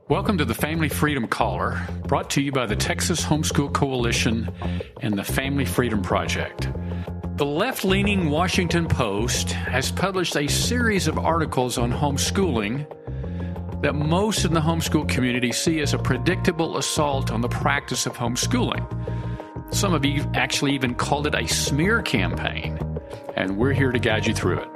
Welcome to the Family Freedom Caller, brought to you by the Texas Homeschool Coalition and the Family Freedom Project. The left-leaning Washington Post has published a series of articles on homeschooling that most in the homeschool community see as a predictable assault on the practice of homeschooling. Some of you actually even called it a smear campaign, and we're here to guide you through it.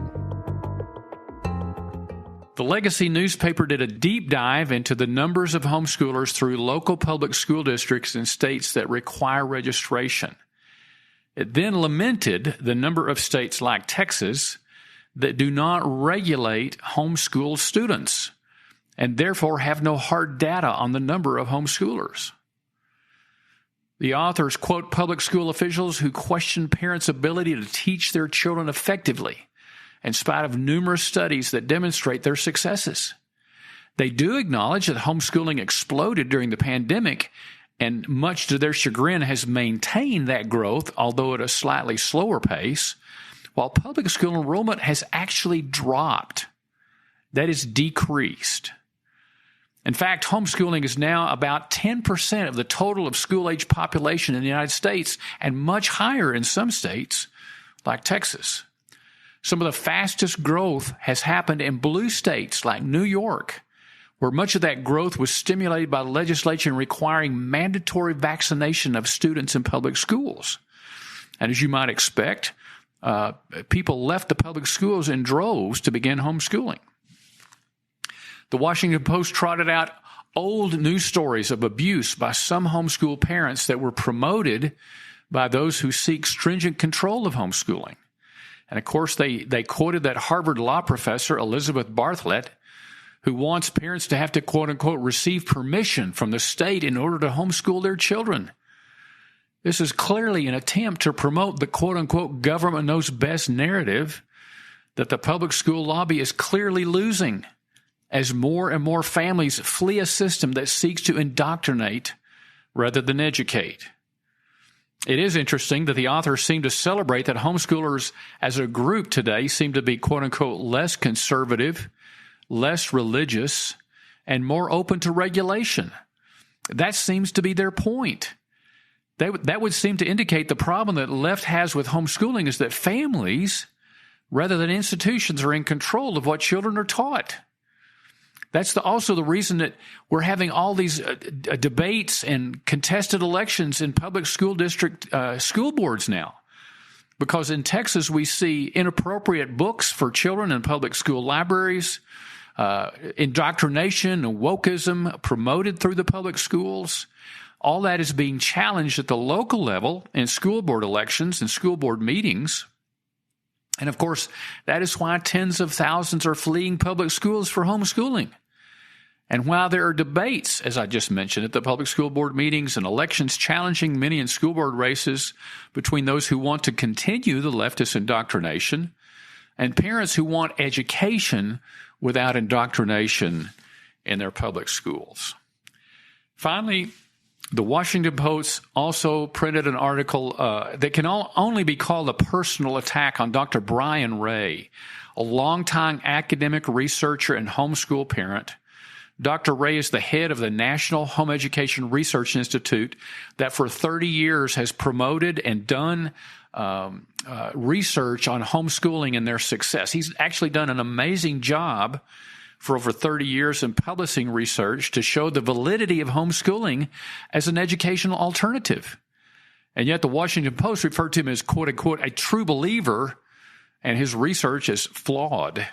The Legacy newspaper did a deep dive into the numbers of homeschoolers through local public school districts in states that require registration. It then lamented the number of states like Texas that do not regulate homeschool students and therefore have no hard data on the number of homeschoolers. The authors quote public school officials who question parents' ability to teach their children effectively, in spite of numerous studies that demonstrate their successes. They do acknowledge that homeschooling exploded during the pandemic and, much to their chagrin, has maintained that growth, although at a slightly slower pace, while public school enrollment has actually dropped. That is decreased. In fact, homeschooling is now about 10% of the total of school-age population in the United States and much higher in some states like Texas. Some of the fastest growth has happened in blue states like New York, where much of that growth was stimulated by legislation requiring mandatory vaccination of students in public schools. And as you might expect, people left the public schools in droves to begin homeschooling. The Washington Post trotted out old news stories of abuse by some homeschool parents that were promoted by those who seek stringent control of homeschooling. And of course, they quoted that Harvard law professor, Elizabeth Bartholet, who wants parents to have to, quote unquote, receive permission from the state in order to homeschool their children. This is clearly an attempt to promote the, quote unquote, government knows best narrative that the public school lobby is clearly losing as more and more families flee a system that seeks to indoctrinate rather than educate. It is interesting that the authors seem to celebrate that homeschoolers as a group today seem to be, quote-unquote, less conservative, less religious, and more open to regulation. That seems to be their point. That would seem to indicate the problem that left has with homeschooling is that families, rather than institutions, are in control of what children are taught. That's also the reason that we're having all these debates and contested elections in public school district school boards now. Because in Texas, we see inappropriate books for children in public school libraries, indoctrination and wokeism promoted through the public schools. All that is being challenged at the local level in school board elections and school board meetings. And of course, that is why tens of thousands are fleeing public schools for homeschooling. And while there are debates, as I just mentioned, at the public school board meetings and elections challenging many in school board races between those who want to continue the leftist indoctrination and parents who want education without indoctrination in their public schools. Finally, the Washington Post also printed an article that can only be called a personal attack on Dr. Brian Ray, a longtime academic researcher and homeschool parent. Dr. Ray is the head of the National Home Education Research Institute that for 30 years has promoted and done research on homeschooling and their success. He's actually done an amazing job for over 30 years in publishing research to show the validity of homeschooling as an educational alternative. And yet the Washington Post referred to him as, quote unquote, a true believer, and his research is flawed.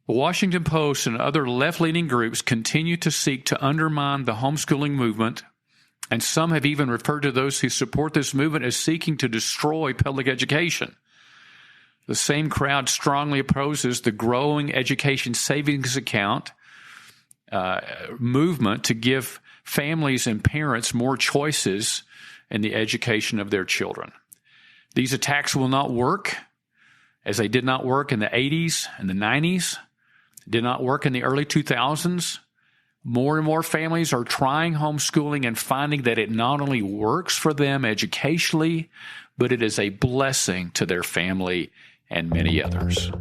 The Washington Post and other left-leaning groups continue to seek to undermine the homeschooling movement, and some have even referred to those who support this movement as seeking to destroy public education. The same crowd strongly opposes the growing education savings account movement to give families and parents more choices in the education of their children. These attacks will not work, as they did not work in the 80s and the 90s. Did not work in the early 2000s. More and more families are trying homeschooling and finding that it not only works for them educationally, but it is a blessing to their family and many others.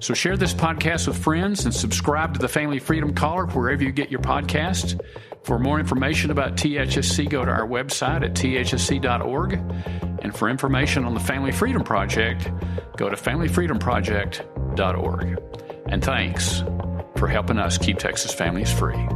So share this podcast with friends and subscribe to the Family Freedom Caller wherever you get your podcast. For more information about THSC, go to our website at thsc.org. And for information on the Family Freedom Project, go to familyfreedomproject.org. And thanks for helping us keep Texas families free.